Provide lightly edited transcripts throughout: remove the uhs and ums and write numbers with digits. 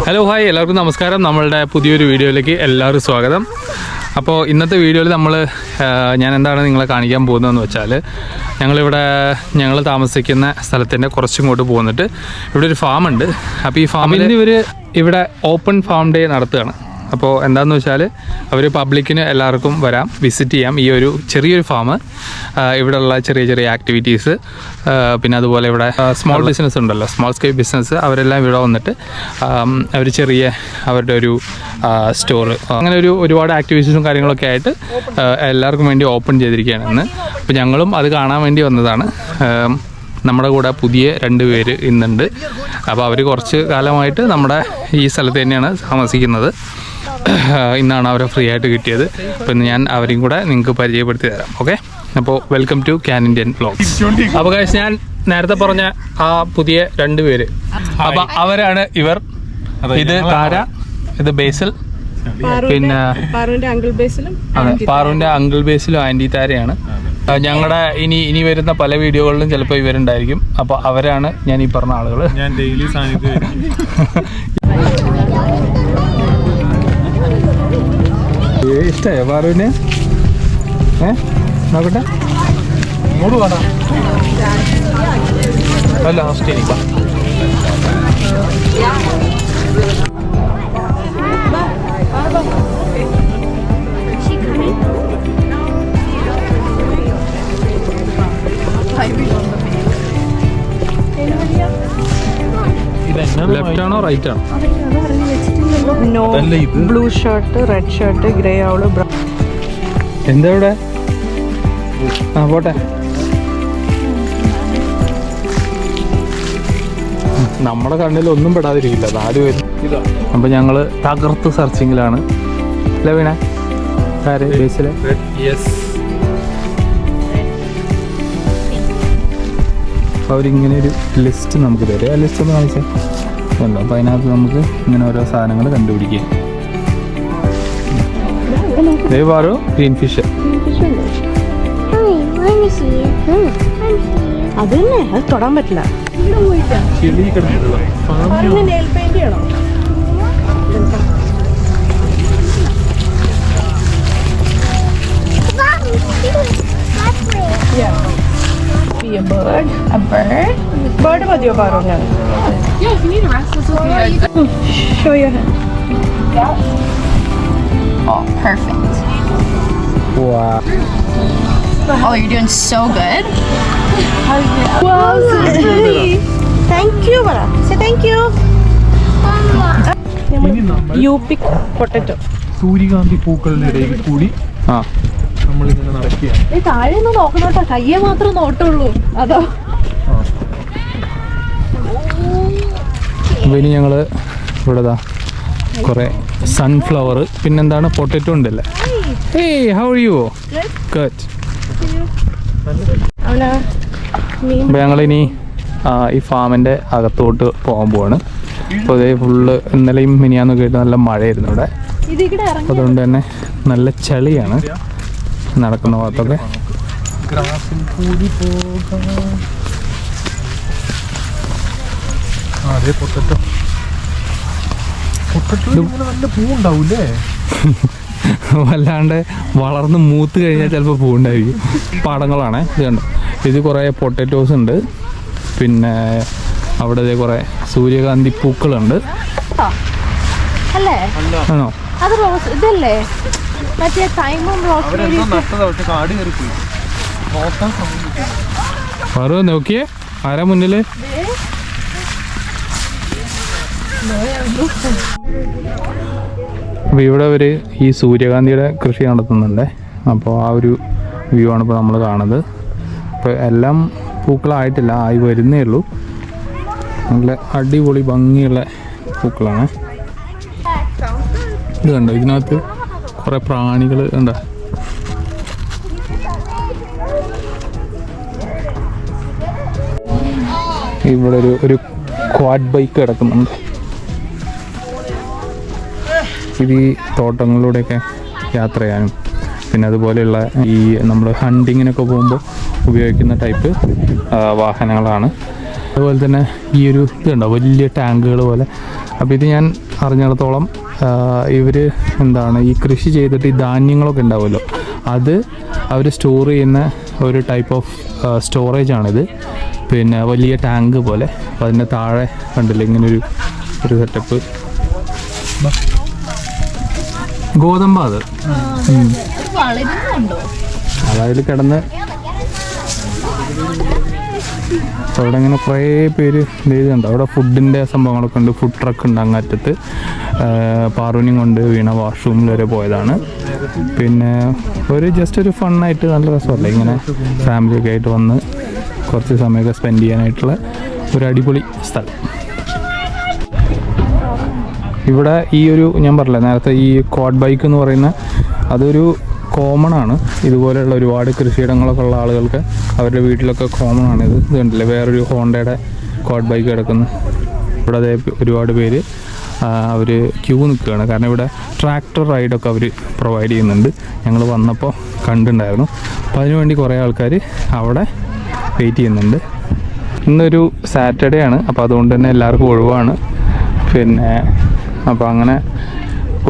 Hello hi എല്ലാവർക്കും നമസ്കാരം. നമ്മളുടെ പുതിയൊരു വീഡിയോയിലേക്ക് എല്ലാവർക്കും സ്വാഗതം. അപ്പോൾ ഇന്നത്തെ വീഡിയോയിൽ ഞാൻ എന്താണ് നിങ്ങളെ കാണിക്കാൻ പോകുന്നതെന്ന് വെച്ചാൽ, ഞങ്ങൾ താമസിക്കുന്ന സ്ഥലത്തിൻ്റെ കുറച്ചിങ്ങോട്ട് പോന്നിട്ട് ഇവിടെ ഒരു ഫാമുണ്ട്. അപ്പോൾ ഈ ഫാമിൽ ഇവിടെ ഓപ്പൺ ഫാം ഡേ നടത്തുകയാണ്. അപ്പോൾ എന്താണെന്ന് വെച്ചാൽ അവർ പബ്ലിക്കിന് എല്ലാവർക്കും വരാം, വിസിറ്റ് ചെയ്യാം ഈ ഒരു ചെറിയൊരു ഫാം. ഇവിടെയുള്ള ചെറിയ ചെറിയ ആക്ടിവിറ്റീസ്, പിന്നെ അതുപോലെ ഇവിടെ സ്മോൾ ബിസിനസ് ഉണ്ടല്ലോ, സ്മോൾ സ്കെയിൽ ബിസിനസ്, അവരെല്ലാം ഇവിടെ വന്നിട്ട് അവർ അവരുടെ ഒരു സ്റ്റോർ, അങ്ങനെ ഒരുപാട് ആക്ടിവിറ്റീസും കാര്യങ്ങളൊക്കെ ആയിട്ട് എല്ലാവർക്കും വേണ്ടി ഓപ്പൺ ചെയ്തിരിക്കുകയാണ് ഇന്ന്. അപ്പോൾ ഞങ്ങളും അത് കാണാൻ വേണ്ടി വന്നതാണ്. നമ്മുടെ കൂടെ പുതിയ 2 പേര് ഇന്നുണ്ട്. അപ്പോൾ അവർ കുറച്ച് കാലമായിട്ട് നമ്മുടെ ഈ സ്ഥലത്ത് തന്നെയാണ് താമസിക്കുന്നത്. ഇന്നാണ് അവരെ ഫ്രീ ആയിട്ട് കിട്ടിയത്. അപ്പോൾ ഇന്ന് ഞാൻ അവരെയും കൂടെ നിങ്ങൾക്ക് പരിചയപ്പെടുത്തി തരാം. ഓക്കെ, അപ്പോൾ welcome to can Indian vlogs. അപ്പോൾ ഗൈസ്, ഞാൻ നേരത്തെ പറഞ്ഞ ആ പുതിയ 2 പേര്, അപ്പോൾ അവരാണ് ഇവർ. ഇത് താര, ഇത് ബേസിൽ, പിന്നെ പാറുവിൻ്റെ അങ്കിൾ ബേസിലും ആൻറ്റി താരയാണ്. ഞങ്ങളുടെ ഇനി വരുന്ന പല വീഡിയോകളിലും ചിലപ്പോൾ ഇവരുണ്ടായിരിക്കും. അപ്പോൾ അവരാണ് ഞാൻ ഈ പറഞ്ഞ ആളുകൾ. ഞാൻ ഡെയിലി ഇഷ്ടമായോ പാറുവിന്? നോക്കട്ടെ, ലാസ്റ്റ് ഇനി ലെഫ്റ്റ് ആണോ റൈറ്റ് ആണോ? Blue shirt, red shirt, grey ആവള്, എന്താ ഇവിടെ? ആ പോട്ടെ. നമ്മുടെ കണ്ണിൽ ഒന്നും പെടാതിരിക്കില്ല 4 പേര്. അപ്പൊ ഞങ്ങള് തകർത്ത് സെർച്ചിങ്ങിലാണ്. അല്ലേ വീണ? ബേസിലെ അവരിങ്ങനെ ഒരു ലിസ്റ്റ് നമുക്ക് തരും. ആ ലിസ്റ്റ് ഒന്ന് കാണിച്ചാൽ ഉണ്ടോ? അപ്പോൾ അതിനകത്ത് നമുക്ക് ഇങ്ങനെ ഓരോ സാധനങ്ങൾ കണ്ടുപിടിക്കുക. ദേവാറോ ഗ്രീൻ ഫിഷ്, അത് തന്നെ, അത് തൊടാൻ പറ്റില്ല. A bird മതിയോ പാറോ? ഞാൻ show your hand. Oh, perfect. wow. Oh, you're doing so good. Wow, thank you bara. Say thank you. യൂപിക് പൊട്ടറ്റോ. സൂര്യകാന്തി പൂക്കളുടെ ഇടയിൽ കൂടി നമ്മളിങ്ങനെ നടക്കുകയാണ്. താഴെ ഒന്ന് നോക്കണോട്ടോ, കയ്യെ മാത്രം നോട്ടുള്ളൂ. അതോ ഇനി ഞങ്ങൾ ഇവിടെ കുറേ സൺഫ്ലവർ, പിന്നെന്താണ് പൊട്ടറ്റോ ഉണ്ടല്ലേ. Hey, how are you? Good. അപ്പോൾ ഞങ്ങളിനി ഈ ഫാമിൻ്റെ അകത്തോട്ട് പോകാൻ പോവാണ്. അപ്പോൾ ഇതേ ഫുള്ള് ഇന്നലെയും മിനിയാന്നൊക്കെ ആയിട്ട് നല്ല മഴയായിരുന്നു ഇവിടെ. അപ്പോൾ അതുകൊണ്ട് തന്നെ നല്ല ചളിയാണ് നടക്കുന്ന ഭാഗത്തൊക്കെ. അതെ, പൊട്ടറ്റോ നല്ല പൂവുണ്ടാവൂലേ? വല്ലാണ്ട് വളർന്ന് മൂത്ത് കഴിഞ്ഞാൽ ചിലപ്പോൾ പൂവുണ്ടായിരിക്കും. പാടങ്ങളാണ് ഇത്. കണ്ടോ, ഇത് കുറേ പൊട്ടറ്റോസ് ഉണ്ട്. പിന്നെ അവിടെ ഇതേ കുറേ സൂര്യകാന്തി പൂക്കളുണ്ട്. ആണോ? അത് റോസ് ഇതല്ലേ, മറ്റേ തൈമും പറ നോക്കിയേ, ആരാ മുന്നില്? അപ്പോൾ ഇവിടെ അവർ ഈ സൂര്യകാന്തിയുടെ കൃഷി നടത്തുന്നുണ്ട്. അപ്പോൾ ആ ഒരു വ്യൂ ആണ് ഇപ്പോൾ നമ്മൾ കാണുന്നത്. അപ്പോൾ എല്ലാം പൂക്കളായിട്ടില്ല, ആയി വരുന്നേ ഉള്ളൂ. നല്ല അടിപൊളി ഭംഗിയുള്ള പൂക്കളാണ്. ഇത് കണ്ടോ, ഇതിനകത്ത് കുറേ പ്രാണികൾ ഉണ്ടോ? ഇവിടെ ഒരു ക്വാഡ് ബൈക്ക് കിടക്കുന്നുണ്ട്. ഇത് ഈ തോട്ടങ്ങളിലൂടെയൊക്കെ യാത്ര ചെയ്യാനും പിന്നെ അതുപോലെയുള്ള ഈ നമ്മൾ ഹണ്ടിങ്ങിനൊക്കെ പോകുമ്പോൾ ഉപയോഗിക്കുന്ന ടൈപ്പ് വാഹനങ്ങളാണ്. അതുപോലെ തന്നെ ഈ ഒരു ഇതുണ്ടോ, വലിയ ടാങ്കുകൾ പോലെ അപ്പോൾ ഇത് ഞാൻ അറിഞ്ഞിടത്തോളം ഇവർ എന്താണ് ഈ കൃഷി ചെയ്തിട്ട് ഈ ധാന്യങ്ങളൊക്കെ ഉണ്ടാവുമല്ലോ അത് അവർ സ്റ്റോർ ചെയ്യുന്ന ഒരു ടൈപ്പ് ഓഫ് സ്റ്റോറേജാണിത്. പിന്നെ വലിയ ടാങ്ക് പോലെ. അപ്പോൾ അതിൻ്റെ താഴെ കണ്ടില്ല ഇങ്ങനൊരു സെറ്റപ്പ്. ഗോതമ്പ് അത് അതായത് കിടന്ന് അവിടെ ഇങ്ങനെ കുറേ പേര് ചെയ്തുണ്ട്. അവിടെ ഫുഡിൻ്റെ സംഭവങ്ങളൊക്കെ ഉണ്ട്. ഫുഡ് ട്രക്ക് ഉണ്ട് അങ്ങറ്റത്ത്. പാറുവിനെയും കൊണ്ട് വീണ വാഷ്റൂമിൽ വരെ പോയതാണ്. പിന്നെ ജസ്റ്റ് ഒരു ഫണ്ണായിട്ട് നല്ല രസമല്ലേ ഇങ്ങനെ ഫാമിലിയൊക്കെ ആയിട്ട് വന്ന് കുറച്ച് സമയമൊക്കെ സ്പെൻഡ് ചെയ്യാനായിട്ടുള്ള ഒരു അടിപൊളി സ്ഥലം. ഇവിടെ ഞാൻ പറഞ്ഞില്ല നേരത്തെ ഈ ക്വാഡ് ബൈക്ക് എന്ന് പറയുന്ന അതൊരു കോമൺ ആണ്. ഇതുപോലെയുള്ള ഒരുപാട് കൃഷിയിടങ്ങളൊക്കെ ഉള്ള ആളുകൾക്ക് അവരുടെ വീട്ടിലൊക്കെ കോമൺ ആണ്. ഇത് കണ്ടില്ലേ വേറൊരു ഹോണ്ടയുടെ ക്വാഡ് ബൈക്ക് കിടക്കുന്നു. ഇവിടെ അതേ ഒരുപാട് പേര് അവർ ക്യൂ നിൽക്കുകയാണ്. കാരണം ഇവിടെ ട്രാക്ടർ റൈഡൊക്കെ അവർ പ്രൊവൈഡ് ചെയ്യുന്നുണ്ട്. ഞങ്ങൾ വന്നപ്പോൾ കണ്ടിട്ടുണ്ടായിരുന്നു. അപ്പോൾ അതിനുവേണ്ടി കുറേ ആൾക്കാർ അവിടെ വെയിറ്റ് ചെയ്യുന്നുണ്ട്. ഇന്നൊരു സാറ്റർഡേ ആണ്. അപ്പോൾ അതുകൊണ്ട് തന്നെ എല്ലാവർക്കും ഒഴിവാണ്. പിന്നെ അപ്പോൾ അങ്ങനെ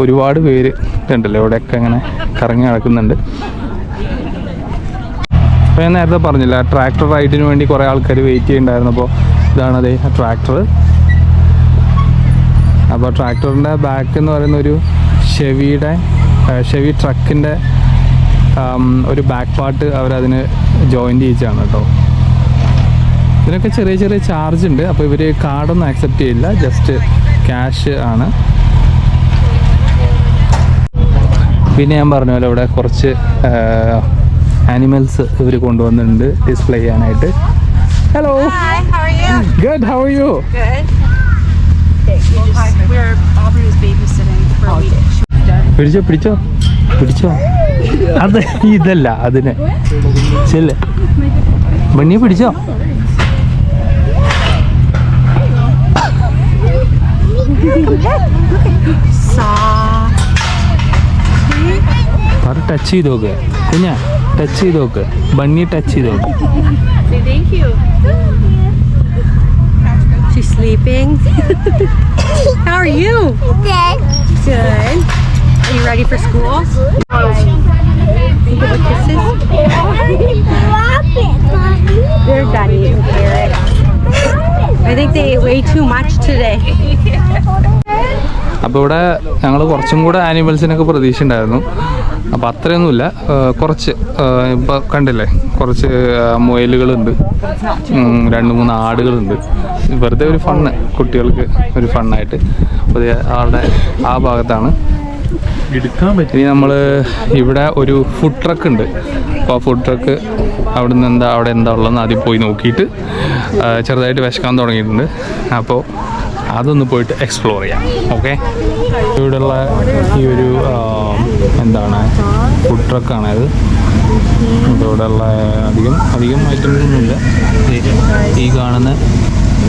ഒരുപാട് പേര് ഉണ്ടല്ലോ ഇവിടെയൊക്കെ ഇങ്ങനെ കറങ്ങി നടക്കുന്നുണ്ട്. അപ്പോൾ ഞാൻ നേരത്തെ പറഞ്ഞില്ല ട്രാക്ടർ റൈഡിന് വേണ്ടി കുറേ ആൾക്കാർ വെയിറ്റ് ചെയ്യുന്നുണ്ടായിരുന്നു. അപ്പോൾ ഇതാണതേ ട്രാക്ടർ. അപ്പോൾ ട്രാക്ടറിൻ്റെ ബാക്ക് എന്ന് പറയുന്ന ഒരു ഷെവി ട്രക്കിൻ്റെ ഒരു ബാക്ക് പാർട്ട് അവരതിന് ജോയിൻ ചെയ്യിച്ചാണ് കേട്ടോ. ഇതിനൊക്കെ ചെറിയ ചെറിയ ചാർജ് ഉണ്ട്. അപ്പോൾ ഇവർ കാർഡൊന്നും ആക്സെപ്റ്റ് ചെയ്യില്ല, ജസ്റ്റ് ക്യാഷ് ആണ്. പിന്നെ ഞാൻ പറഞ്ഞ പോലെ ഇവിടെ കുറച്ച് ആനിമൽസ് ഇവർ കൊണ്ടുവന്നിട്ടുണ്ട് ഡിസ്പ്ലേ ചെയ്യാനായിട്ട്. Hello, good, how are you? പിടിച്ചോ അത് ഇതല്ല അതിന് ചെല്ല് ബണ്ണിയെ പിടിച്ചോ. ടച്ച് ചെയ്ത് നോക്ക് കുഞ്ഞാ, ടച്ച് ചെയ്ത് നോക്ക്, ബണ്ണി ടച്ച് ചെയ്ത് നോക്ക്. Thank you. She's sleeping. How are you? Good. Good. Are you ready for school? Give her kisses. They're done eating carrot. I think they ate way too much today. അപ്പോൾ ഇവിടെ ഞങ്ങൾ കുറച്ചും കൂടെ ആനിമൽസിനൊക്കെ പ്രതീക്ഷ ഉണ്ടായിരുന്നു. അപ്പോൾ അത്രയൊന്നുമില്ല, കുറച്ച് ഇപ്പോൾ കണ്ടില്ലേ കുറച്ച് മുയലുകളുണ്ട്, 2-3 ആടുകളുണ്ട്. വെറുതെ ഒരു ഫണ്ണ്, കുട്ടികൾക്ക് ഒരു ഫണ്ണായിട്ട്. അപ്പോൾ ആളുടെ ആ ഭാഗത്താണ്. ഇനി നമ്മൾ ഇവിടെ ഒരു ഫുഡ് ട്രക്ക് ഉണ്ട്. അപ്പോൾ ആ ഫുഡ് ട്രക്ക് അവിടെ എന്താ ഉള്ളതെന്ന് ആദ്യം പോയി നോക്കിയിട്ട് ചെറുതായിട്ട് വിശക്കാൻ തുടങ്ങിയിട്ടുണ്ട്. അപ്പോൾ അതൊന്ന് പോയിട്ട് എക്സ്പ്ലോർ ചെയ്യാം. ഓക്കെ, ഇവിടെയുള്ള ഈ ഒരു ഫുഡ് ട്രക്കാണത്. ഇവിടെയുള്ള അധികം ഐറ്റംസ് ഒന്നുമില്ല. ഈ കാണുന്ന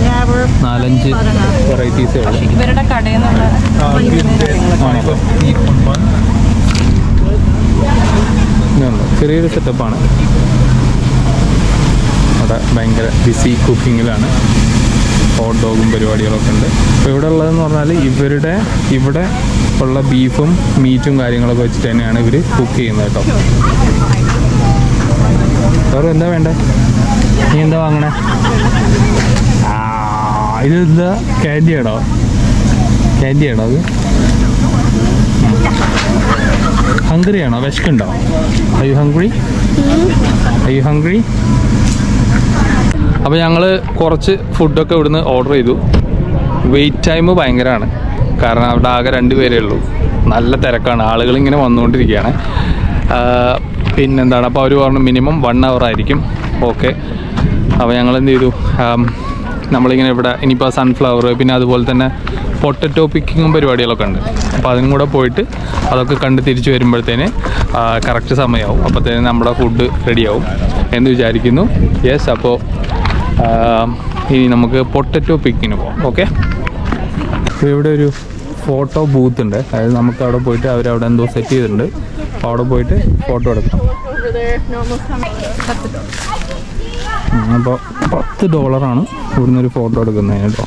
4-5 വെറൈറ്റീസേ ഉള്ളൂ. ഇവരുടെ കടയിൽ ചെറിയൊരു സെറ്റപ്പാണ്. അവിടെ ഭയങ്കര ബിസി കുക്കിങ്ങിലാണ്. ഹോട്ട് ഡോഗും പരിപാടികളൊക്കെ ഉണ്ട്. അപ്പോൾ ഇവിടെ ഉള്ളതെന്ന് പറഞ്ഞാൽ ഇവിടെ ഉള്ള ബീഫും മീറ്റും കാര്യങ്ങളൊക്കെ വെച്ചിട്ട് തന്നെയാണ് ഇവർ കുക്ക് ചെയ്യുന്നത് കേട്ടോ. വേറെ എന്താ വേണ്ടേ? നീ എന്താ വാങ്ങണേ? ഇതെന്താ ക്യാൻഡിയാണോ? അത് ഹംഗ്രിയാണോ? വിശക്കുണ്ടോ? Are you hungry? അപ്പോൾ ഞങ്ങൾ കുറച്ച് ഫുഡൊക്കെ ഇവിടുന്ന് ഓർഡർ ചെയ്തു. വെയിറ്റ് ടൈം ഭയങ്കരമാണ്. കാരണം അവിടെ ആകെ 2 പേരേ ഉള്ളൂ. നല്ല തിരക്കാണ്, ആളുകളിങ്ങനെ വന്നുകൊണ്ടിരിക്കുകയാണ്. പിന്നെന്താണ്, അപ്പോൾ അവർ പറഞ്ഞു മിനിമം 1 hour ആയിരിക്കും. ഓക്കെ, അപ്പോൾ ഞങ്ങൾ എന്ത് ചെയ്തു, നമ്മളിങ്ങനെ ഇവിടെ ഇനിയിപ്പോൾ സൺഫ്ലവർ പിന്നെ അതുപോലെ തന്നെ പൊട്ടറ്റോ പിക്കിങ്ങും പരിപാടികളൊക്കെ ഉണ്ട്. അപ്പോൾ അതിനും കൂടെ പോയിട്ട് അതൊക്കെ കണ്ട് തിരിച്ച് വരുമ്പോഴത്തേന് കറക്റ്റ് സമയമാവും. അപ്പോഴത്തേന് നമ്മുടെ ഫുഡ് റെഡിയാവും എന്ന് വിചാരിക്കുന്നു. യെസ്, അപ്പോൾ ഇനി നമുക്ക് പൊട്ടറ്റോ പിക്കിങ്ങിന് പോകാം. ഓക്കെ, അപ്പോൾ ഇവിടെ ഒരു ഫോട്ടോ ബൂത്ത് ഉണ്ട്. അതായത് നമുക്ക് അവിടെ പോയിട്ട് അവരവിടെ എന്തോ സെറ്റ് ചെയ്തിട്ടുണ്ട്. അപ്പോൾ അവിടെ പോയിട്ട് ഫോട്ടോ എടുക്കാം. അപ്പോൾ $10 ഇവിടുന്ന് ഒരു ഫോട്ടോ എടുക്കുന്നതിന് കേട്ടോ.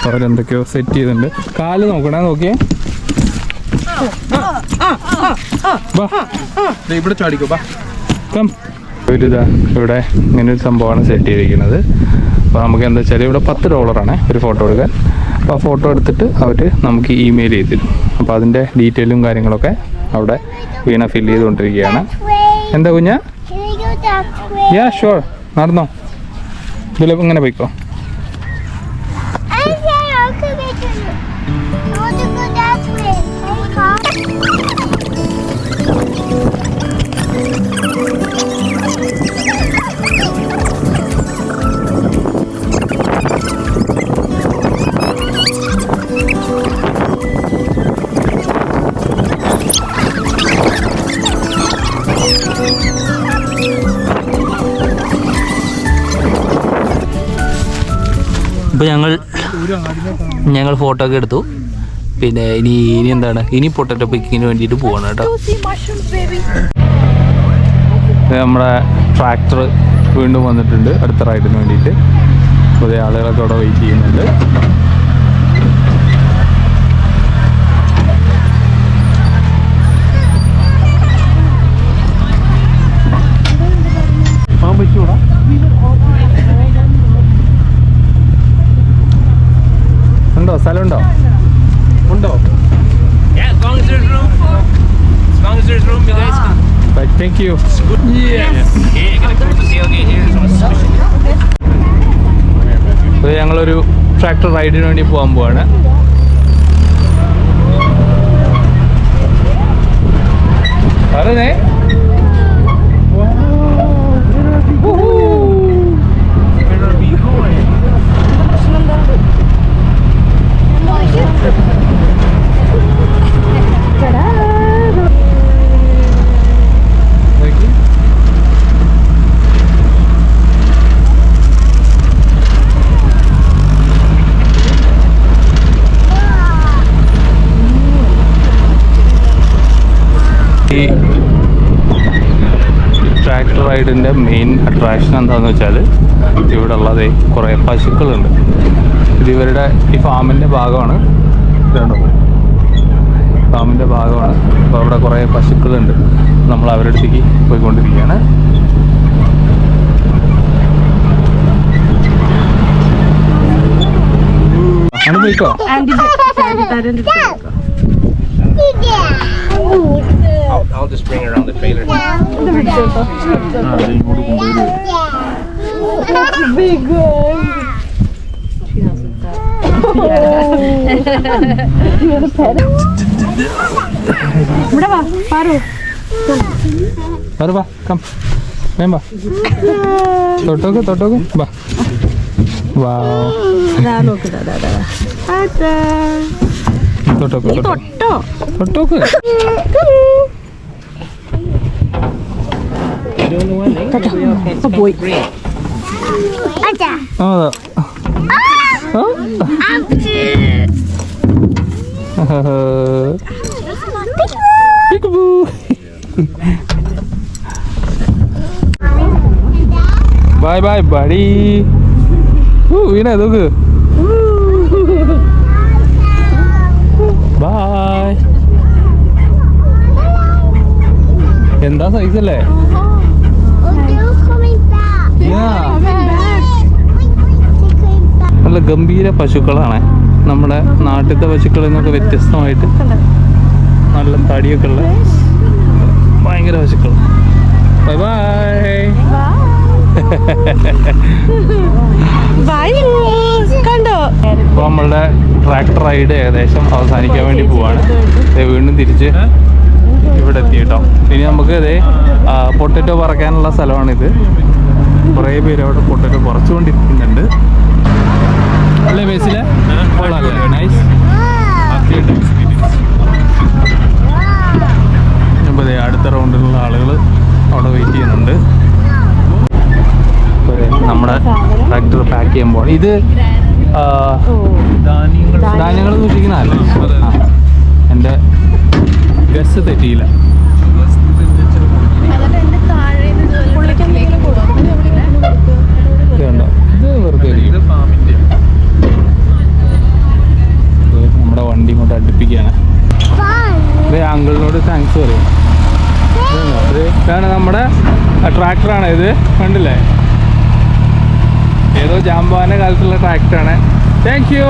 അവരെന്തൊക്കെയോ സെറ്റ് ചെയ്തിട്ടുണ്ട്. കാല് നോക്കണേ, നോക്കിയേ. ഇവിടെ ചാടിക്കോ ബാ. ഒരിതാ ഇവിടെ ഇങ്ങനെ ഒരു സംഭവമാണ് സെറ്റ് ചെയ്തിരിക്കുന്നത്. അപ്പോൾ നമുക്ക് എന്താ വെച്ചാൽ ഇവിടെ $10 ഒരു ഫോട്ടോ എടുക്കാൻ. അപ്പോൾ ആ ഫോട്ടോ എടുത്തിട്ട് അവർ നമുക്ക് ഇമെയിൽ ചെയ്ത് തരും. അപ്പോൾ അതിൻ്റെ ഡീറ്റെയിലും കാര്യങ്ങളൊക്കെ അവിടെ വീണ ഫില്ല് ചെയ്തുകൊണ്ടിരിക്കുകയാണ്. എന്താ കുഞ്ഞാ? യാ ഷുവർ, നടന്നോ. ഇതിൽ ഇങ്ങനെ പോയിക്കോ. ഇപ്പോൾ ഞങ്ങൾ ഫോട്ടോ ഒക്കെ എടുത്തു. പിന്നെ ഇനി എന്താണ്, ഇനി പൊട്ടറ്റോ പിക്കിങ്ങിന് വേണ്ടിയിട്ട് പോവാണ് കേട്ടോ. നമ്മുടെ ട്രാക്ടർ വീണ്ടും വന്നിട്ടുണ്ട് അടുത്ത റൈഡിന് വേണ്ടിയിട്ട്. പുതിയ ആളുകളൊക്കെ അവിടെ വെയിറ്റ് ചെയ്യുന്നുണ്ട്. ഉണ്ടോ, സ്ഥലമുണ്ടോ? ഉണ്ടോ? Thank you. ഞങ്ങളൊരു ട്രാക്ടർ റൈഡിന് വേണ്ടി പോകാൻ പോവാണ്. പറഞ്ഞേ. ഈ ട്രാക്ടർ റൈഡിൻ്റെ മെയിൻ അട്രാക്ഷൻ എന്താണെന്ന് വെച്ചാൽ ഇവിടെ ഉള്ളത് കുറേ പശുക്കളുണ്ട്. ഇത് ഇവരുടെ ഈ ഫാമിൻ്റെ ഭാഗമാണ്. ഇതുണ്ടോ, ഫാമിൻ്റെ ഭാഗമാണ്. അപ്പോൾ അവിടെ കുറേ പശുക്കളുണ്ട്. നമ്മൾ അവരുടെ അടുത്തേക്ക് പോയിക്കൊണ്ടിരിക്കുകയാണ്. അങ്ങനെ പോയിക്കോ. I'll just bring her on the trailer. വാ, കം. വേം വാ. തൊട്ടോക്ക് വാ. തൊട്ടോക്ക്. Bye bye buddy. വീണേ നോക്ക്. ബൈ. എന്താ സൈസ് അല്ലേ? നല്ല ഗംഭീര പശുക്കളാണ്. നമ്മുടെ നാട്ടിലത്തെ പശുക്കളിൽ നിന്നൊക്കെ വ്യത്യസ്തമായിട്ട് നല്ല തടിയൊക്കെ ഉള്ള ഭയങ്കര പശുക്കൾ. Bye bye. അപ്പോൾ നമ്മളുടെ ട്രാക്ടർ റൈഡ് ഏകദേശം അവസാനിക്കാൻ വേണ്ടി പോവാണ്. വീണ്ടും തിരിച്ച് ഇവിടെ എത്തി കേട്ടോ. ഇനി നമുക്ക് ഇതേ പൊട്ടറ്റോ പറക്കാനുള്ള സ്ഥലമാണിത്. കുറേ പേര് അവിടെ പൊട്ടറ്റോ പറിച്ചുകൊണ്ടിരിക്കുന്നുണ്ട് അല്ലേ ബേസിലെ? നൈസ്. അപ്പോൾ ഇതേ അടുത്ത റൗണ്ടിലുള്ള ആളുകൾ അവിടെ വെയിറ്റ് ചെയ്യുന്നുണ്ട്. നമ്മുടെ ട്രാക്ടർ പാക്ക് ചെയ്യുമ്പോൾ ഇത് ധാന്യങ്ങൾ സൂക്ഷിക്കുന്നതല്ലേ? എൻ്റെ ഗസ് തെറ്റിയില്ല. ഇതുണ്ടോ, ഇത് വെറുതെ അടുപ്പിക്കുകയാണ്. ഇത് അങ്കിളിനോട് താങ്ക്സ് പറയും. ഇതാണ് നമ്മുടെ ട്രാക്ടറാണ് ഇത്, കണ്ടില്ലേ? ഏതോ ജാമ്പാൻ്റെ കാലത്തുള്ള ട്രാക്ടറാണ്. Thank you.